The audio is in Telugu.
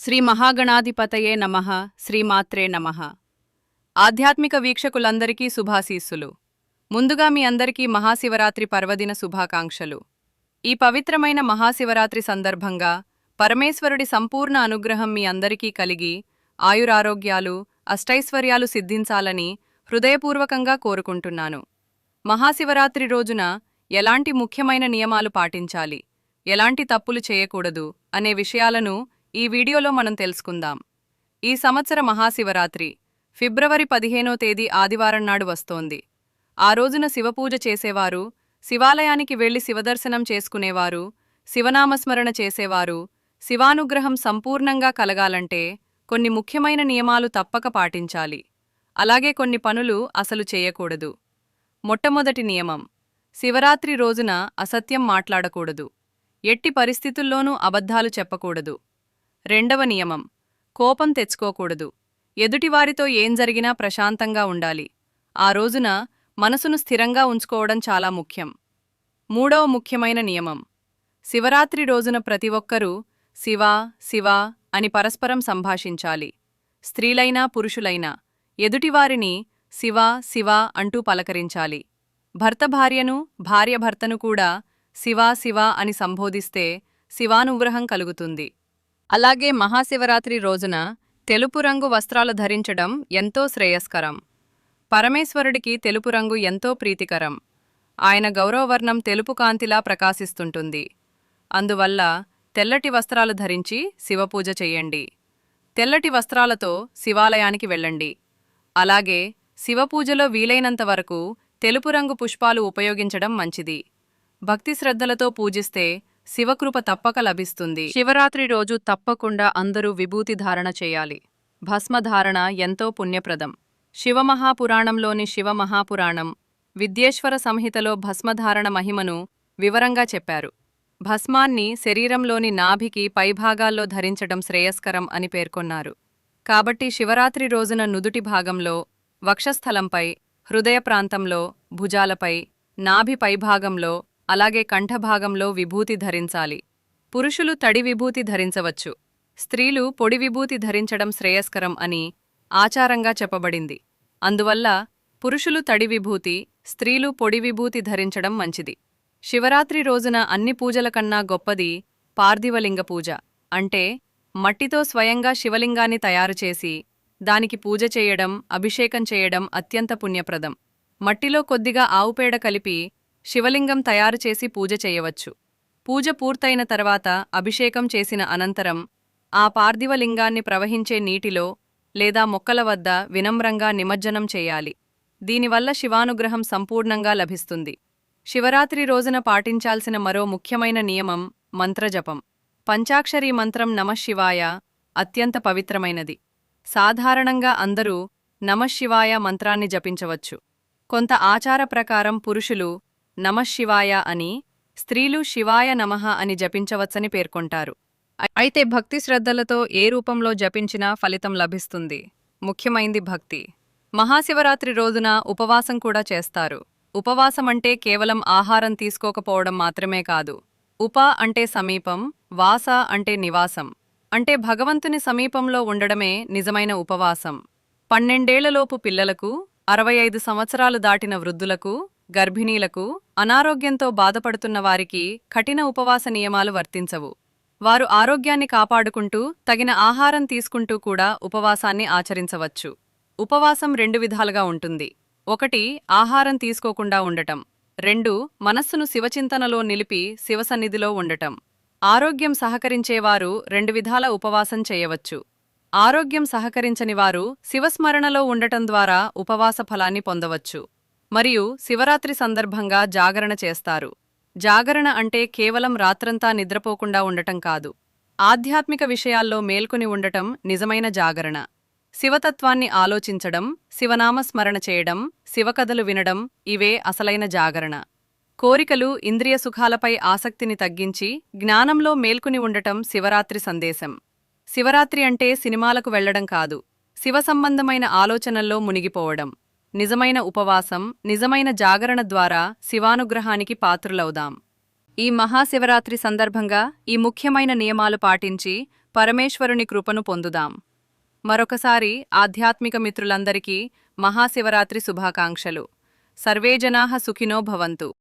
శ్రీ మహాగణాధిపతయే నమః. శ్రీమాత్రే నమః. ఆధ్యాత్మిక వీక్షకులందరికీ శుభాశీస్సులు. ముందుగా మీ అందరికీ మహాశివరాత్రి పర్వదిన శుభాకాంక్షలు. ఈ పవిత్రమైన మహాశివరాత్రి సందర్భంగా పరమేశ్వరుడి సంపూర్ణ అనుగ్రహం మీ అందరికీ కలిగి ఆయురారోగ్యాలు, అష్టైశ్వర్యాలు సిద్ధించాలని హృదయపూర్వకంగా కోరుకుంటున్నాను. మహాశివరాత్రి రోజున ఎలాంటి ముఖ్యమైన నియమాలు పాటించాలి, ఎలాంటి తప్పులు చేయకూడదు అనే విషయాలను ఈ వీడియోలో మనం తెలుసుకుందాం. ఈ సంవత్సర మహాశివరాత్రి ఫిబ్రవరి 15వ తేదీ ఆదివారం నాడు వస్తోంది. ఆ రోజున శివపూజ చేసేవారు, శివాలయానికి వెళ్లి శివదర్శనం చేసుకునేవారు, శివనామస్మరణ చేసేవారు శివానుగ్రహం సంపూర్ణంగా కలగాలంటే కొన్ని ముఖ్యమైన నియమాలు తప్పక పాటించాలి. అలాగే కొన్ని పనులు అసలు చేయకూడదు. మొట్టమొదటి నియమం: శివరాత్రి రోజున అసత్యం మాట్లాడకూడదు. ఎట్టి పరిస్థితుల్లోనూ అబద్ధాలు చెప్పకూడదు. రెండవ నియమం: కోపం తెచ్చుకోకూడదు. ఎదుటివారితో ఏం జరిగినా ప్రశాంతంగా ఉండాలి. ఆ రోజున మనసును స్థిరంగా ఉంచుకోవడం చాలా ముఖ్యం. మూడవ ముఖ్యమైన నియమం: శివరాత్రి రోజున ప్రతి ఒక్కరూ శివా శివా అని పరస్పరం సంభాషించాలి. స్త్రీలైనా పురుషులైనా ఎదుటివారిని శివా శివా అంటూ పలకరించాలి. భర్త భార్యను, భార్య భర్తను కూడా శివా శివా అని సంబోధిస్తే శివానుగ్రహం కలుగుతుంది. అలాగే మహాశివరాత్రి రోజున తెలుపు రంగు వస్త్రాలు ధరించడం ఎంతో శ్రేయస్కరం. పరమేశ్వరుడికి తెలుపు రంగు ఎంతో ప్రీతికరం. ఆయన గౌరవవర్ణం తెలుపు కాంతిలా ప్రకాశిస్తుంటుంది. అందువల్ల తెల్లటి వస్త్రాలు ధరించి శివపూజ చెయ్యండి. తెల్లటి వస్త్రాలతో శివాలయానికి వెళ్ళండి. అలాగే శివపూజలో వీలైనంత వరకు తెలుపు రంగు పుష్పాలు ఉపయోగించడం మంచిది. భక్తి శ్రద్ధలతో పూజిస్తే శివకృప తప్పక లభిస్తుంది. శివరాత్రి రోజు తప్పకుండా అందరూ విభూతి ధారణ చేయాలి. భస్మధారణ ఎంతో పుణ్యప్రదం. శివమహాపురాణంలోని శివమహాపురాణం విద్యేశ్వర సంహితలో భస్మధారణ మహిమను వివరంగా చెప్పారు. భస్మాన్ని శరీరంలోని నాభికి పైభాగాల్లో ధరించడం శ్రేయస్కరం అని పేర్కొన్నారు. కాబట్టి శివరాత్రి రోజున నుదుటి భాగంలో, వక్షస్థలంపై, హృదయ ప్రాంతంలో, భుజాలపై, నాభి పైభాగంలో, అలాగే కంఠభాగంలో విభూతి ధరించాలి. పురుషులు తడి విభూతి ధరించవచ్చు. స్త్రీలు పొడి విభూతి ధరించడం శ్రేయస్కరం అని ఆచారంగా చెప్పబడింది. అందువల్ల పురుషులు తడి విభూతి, స్త్రీలు పొడి విభూతి ధరించడం మంచిది. శివరాత్రి రోజున అన్ని పూజల కన్నా గొప్పది పార్థివలింగ పూజ. అంటే మట్టితో స్వయంగా శివలింగాన్ని తయారుచేసి దానికి పూజ చేయడం, అభిషేకం చేయడం అత్యంత పుణ్యప్రదం. మట్టిలో కొద్దిగా ఆవుపేడ కలిపి శివలింగం తయారు చేసి పూజ చేయవచ్చు. పూజ పూర్తయిన తర్వాత అభిషేకం చేసిన అనంతరం ఆ పార్థివలింగాన్ని ప్రవహించే నీటిలో లేదా మొక్కల వద్ద వినమ్రంగా నిమజ్జనం చేయాలి. దీనివల్ల శివానుగ్రహం సంపూర్ణంగా లభిస్తుంది. శివరాత్రి రోజున పాటించాల్సిన మరో ముఖ్యమైన నియమం మంత్రజపం. పంచాక్షరీ మంత్రం నమఃశివాయ అత్యంత పవిత్రమైనది. సాధారణంగా అందరూ నమఃశివాయ మంత్రాన్ని జపించవచ్చు. కొంత ఆచార ప్రకారం పురుషులు నమఃశివాయ అని, స్త్రీలు శివాయ నమః అని జపించవచ్చని పేర్కొంటారు. అయితే భక్తి శ్రద్ధలతో ఏ రూపంలో జపించినా ఫలితం లభిస్తుంది. ముఖ్యమైంది భక్తి. మహాశివరాత్రి రోజున ఉపవాసం కూడా చేస్తారు. ఉపవాసం అంటే కేవలం ఆహారం తీసుకోకపోవడం మాత్రమే కాదు. ఉప అంటే సమీపం, వాస అంటే నివాసం. అంటే భగవంతుని సమీపంలో ఉండడమే నిజమైన ఉపవాసం. 12 ఏళ్లలోపు పిల్లలకు, 65 సంవత్సరాలు దాటిన వృద్ధులకు, గర్భిణీలకు, అనారోగ్యంతో బాధపడుతున్న వారికి కఠిన ఉపవాస నియమాలు వర్తించవు. వారు ఆరోగ్యాన్ని కాపాడుకుంటూ తగిన ఆహారం తీసుకుంటూ కూడా ఉపవాసాన్ని ఆచరించవచ్చు. ఉపవాసం 2 విధాలుగా ఉంటుంది. 1 ఆహారం తీసుకోకుండా ఉండటం. 2 మనస్సును శివచింతనలో నిలిపి శివసన్నిధిలో ఉండటం. ఆరోగ్యం సహకరించేవారు 2 విధాల ఉపవాసం చేయవచ్చు. ఆరోగ్యం సహకరించని వారు శివస్మరణలో ఉండటం ద్వారా ఉపవాస ఫలాన్ని పొందవచ్చు. మరియు శివరాత్రి సందర్భంగా జాగరణ చేస్తారు. జాగరణ అంటే కేవలం రాత్రంతా నిద్రపోకుండా ఉండటం కాదు. ఆధ్యాత్మిక విషయాల్లో మేల్కొని ఉండటం నిజమైన జాగరణ. శివతత్వాన్ని ఆలోచించడం, శివనామస్మరణ చేయడం, శివకథలు వినడం ఇవే అసలైన జాగరణ. కోరికలు, ఇంద్రియ సుఖాలపై ఆసక్తిని తగ్గించి జ్ఞానంలో మేల్కొని ఉండటం శివరాత్రి సందేశం. శివరాత్రి అంటే సినిమాలకు వెళ్లడం కాదు, శివ సంబంధమైన ఆలోచనల్లో మునిగిపోవడం. నిజమైన ఉపవాసం, నిజమైన జాగరణ ద్వారా శివానుగ్రహానికి పాత్రులవుదాం. ఈ మహాశివరాత్రి సందర్భంగా ఈ ముఖ్యమైన నియమాలు పాటించి పరమేశ్వరుని కృపను పొందుదాం. మరొకసారి ఆధ్యాత్మిక మిత్రులందరికీ మహాశివరాత్రి శుభాకాంక్షలు. సర్వే జనాః సుఖినో భవంతు.